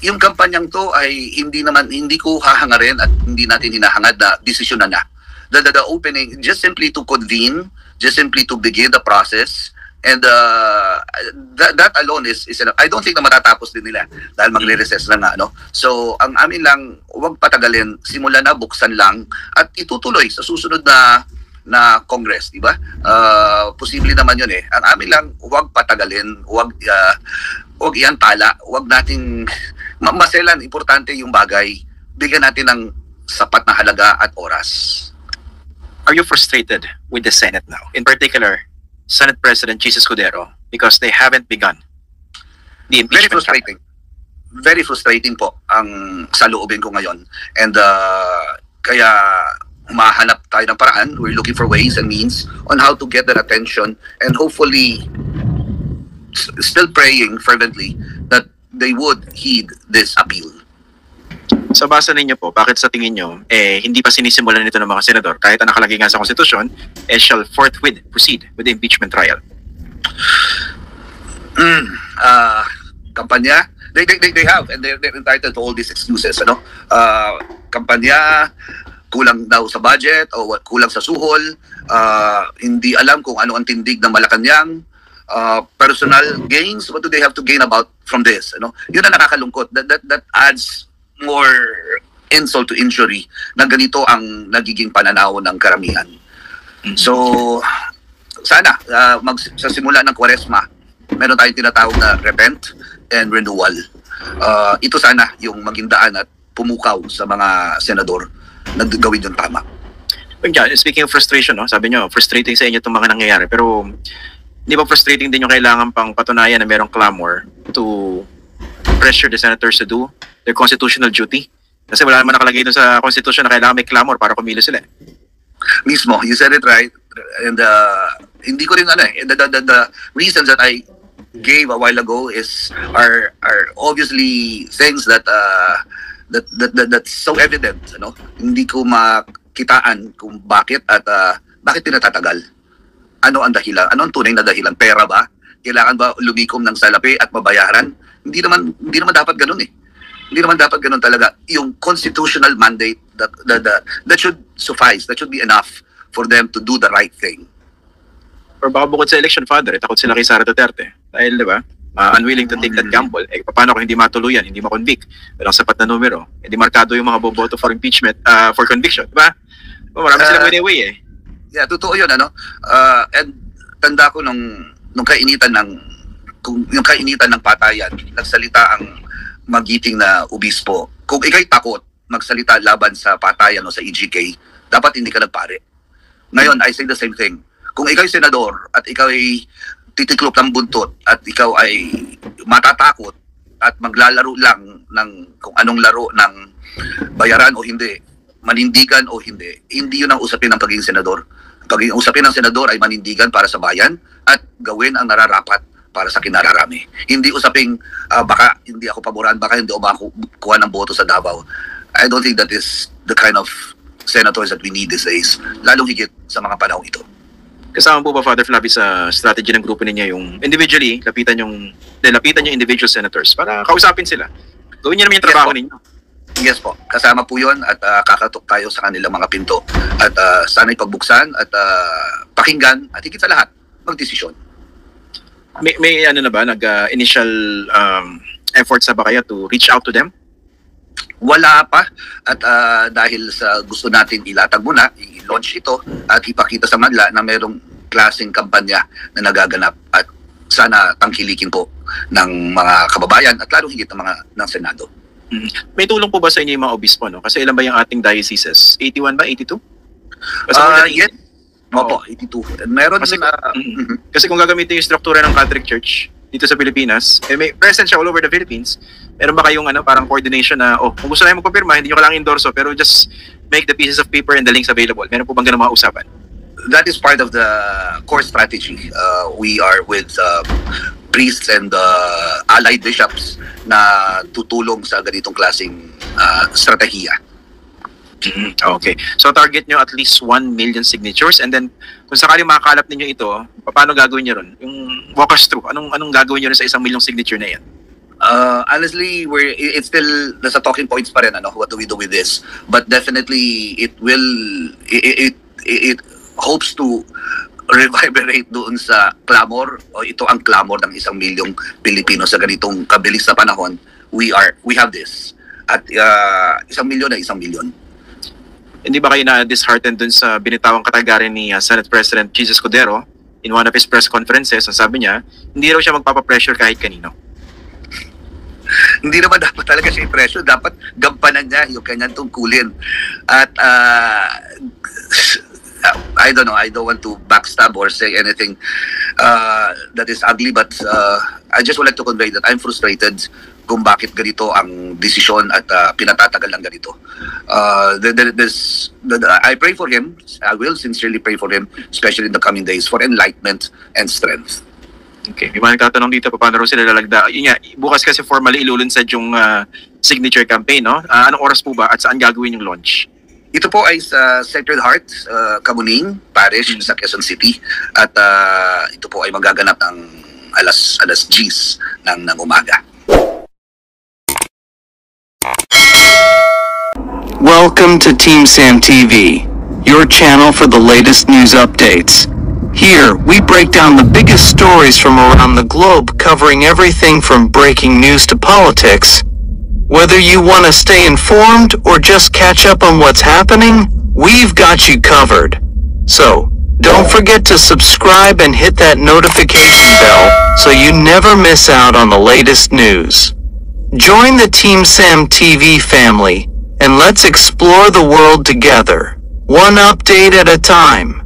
yung kampanyang to ay hindi ko hahangarin at hindi natin hinahangad na desisyon na. The opening, just simply to convene, just simply to begin the process, and that alone is enough. I don't think na matatapos din nila dahil magre-recess na nga, no? So, ang amin lang, huwag patagalin, simulan na, buksan lang, at itutuloy sa susunod na Congress, di ba? Posible naman yun eh. Ang amin lang, huwag patagalin, huwag iantala, huwag nating maselan, importante yung bagay, bigyan natin ng sapat na halaga at oras. Are you frustrated with the Senate now? In particular, Senate President Jesus Escudero, because they haven't begun the Very impeachment trial? frustrating. Very frustrating po ang saloobin ko ngayon. And kaya humahanap tayo ng paraan. We're looking for ways and means on how to get their attention, and hopefully still praying fervently that they would heed this appeal. Sa basa ninyo po, bakit sa tingin nyo, hindi pa sinisimulan nito ng mga senador, kahit ang nakalagay nga sa konstitusyon, shall forthwith proceed with the impeachment trial? Kampanya, they have, and they're entitled to all these excuses, ano? Kampanya, kulang daw sa budget, o kulang sa suhol, hindi alam kung ano ang tindig ng Malacanang, personal gains, what do they have to gain about from this, ano? Yun ang nakakalungkot. That adds more insult to injury na ganito ang nagiging pananaw ng karamihan. So, sana sa simula ng Kwaresma, meron tayong tinatawag na repent and renewal. Ito sana yung maging daan at pumukaw sa mga senador na gawin yung tama. Speaking of frustration, no? Sabi nyo, frustrating sa inyo itong mga nangyayari, pero hindi ba frustrating din yung kailangan pang patunayan na merong clamor to pressure the senators to do their constitutional duty? Kasi wala naman nakalagay dun sa constitution na kailangan may clamor para kumilos sila. Mismo, you said it right. And hindi ko rin the reasons that I gave a while ago are obviously things that's so evident, ano? Hindi ko makitaan kung bakit at bakit tinatatagal. Ano ang dahilan? Ano ang tunay na dahilan? Pera ba? Kailangan ba lumikom ng salapi at mabayaran? Hindi naman dapat ganoon eh. Hindi naman dapat ganoon talaga. Yung constitutional mandate that should suffice, that should be enough for them to do the right thing. Or baka bukod sa election, Father, takot sila kay Sara Duterte. Dahil, di ba, unwilling to take that gamble. Paano kung hindi matuluyan, hindi ma-convict? Walang sapat na numero. Hindi markado yung mga boboto for impeachment, for conviction, di ba? Marami silang way eh. Yeah, totoo yun, ano? And tanda ko nung kainitan ng patayan, nagsalita ang magiting na obispo. Kung ikay takot magsalita laban sa patayan o sa EGK, dapat hindi ka nagpare. Ngayon, I say the same thing. Kung ikay senador at ikaw ay titiklop ng buntot at ikaw ay matatakot at maglalaro lang ng kung anong laro ng bayaran o hindi, manindigan o hindi, hindi yun ang usapin ng pagiging senador. Pagiging usapin ng senador ay manindigan para sa bayan at gawin ang nararapat para sa kinararami. Hindi usaping baka hindi ako paboran, baka hindi ako kuha ng boto sa Davao. I don't think that is the kind of senators that we need these days, lalong higit sa mga panahon ito. Kasama po ba, Father Flavi, sa strategy ng grupo ninyo yung individually, lapitan yung individual senators para kausapin sila? Gawin niyo naman yung trabaho ninyo. Yes po, kasama po yun at kakatok tayo sa kanilang mga pinto at sana'y pagbuksan at pakinggan at higit sa lahat, magdesisyon. May ano na ba, initial efforts na ba kaya to reach out to them? Wala pa at dahil sa gusto natin ilatag muna, i-launch ito at ipakita sa madla na mayroong klaseng kampanya na nagaganap at sana tangkilikin po ng mga kababayan at lalong higit ng Senado. May tulong po ba sa inyo yung mga obispo, no? Kasi ilan ba yung ating dioceses? 81 ba? 82? Yes. Opo, 82. Meron kasi, na... kasi kung gagamitin yung struktura ng Catholic Church dito sa Pilipinas, may presence siya all over the Philippines. Meron ba kayong parang coordination na, kung gusto namin magpapirma, hindi nyo kailangan endorso, pero just make the pieces of paper and the links available. Meron po bang ganun mga usapan? That is part of the core strategy. We are with priests and allied bishops na tutulong sa ganitong klaseng strategiya. Okay. So target nyo at least 1 million signatures, and then kung sakaling makakalap ninyo ito, paano gagawin nyo ron? Yung walk us through, anong gagawin nyo rin sa 1 milyong signature na yan? Honestly, it's still nasa talking points pa rin, ano, what do we do with this? But definitely it hopes to reverberate doon sa clamor, o ito ang clamor ng 1 milyong Pilipino sa ganitong kabilis na panahon. We have this. At 1 milyon na 1 milyon. Hindi ba kayo na disheartened dun sa binitawang katagarin ni Senate President Jesus Escudero in one of his press conferences? Ang sabi niya, hindi raw siya magpapapressure kahit kanino. Hindi naman dapat talaga siya i-pressure. Dapat gampanan niya yung kanyang tungkulin. At I don't know, I don't want to backstab or say anything that is ugly, but I just would like to convey that I'm frustrated kung bakit ganito ang desisyon at pinatatagal ng ganito. I pray for him. I will sincerely pray for him, especially in the coming days, for enlightenment and strength. Okay, may mga nagtatanong dito paano raw sila lalagda. Yun nga, bukas kasi formally ilulunsad yung signature campaign, no? Anong oras po ba at saan gagawin yung launch? Ito po ay sa Sacred Heart, Kamuning Parish sa Quezon City. At ito po ay magaganap ng alas 10 ng umaga. Welcome to Team Sam TV, your channel for the latest news updates. Here, we break down the biggest stories from around the globe, covering everything from breaking news to politics. Whether you want to stay informed or just catch up on what's happening, we've got you covered. So, don't forget to subscribe and hit that notification bell so you never miss out on the latest news. Join the Team Sam TV family, and let's explore the world together, one update at a time.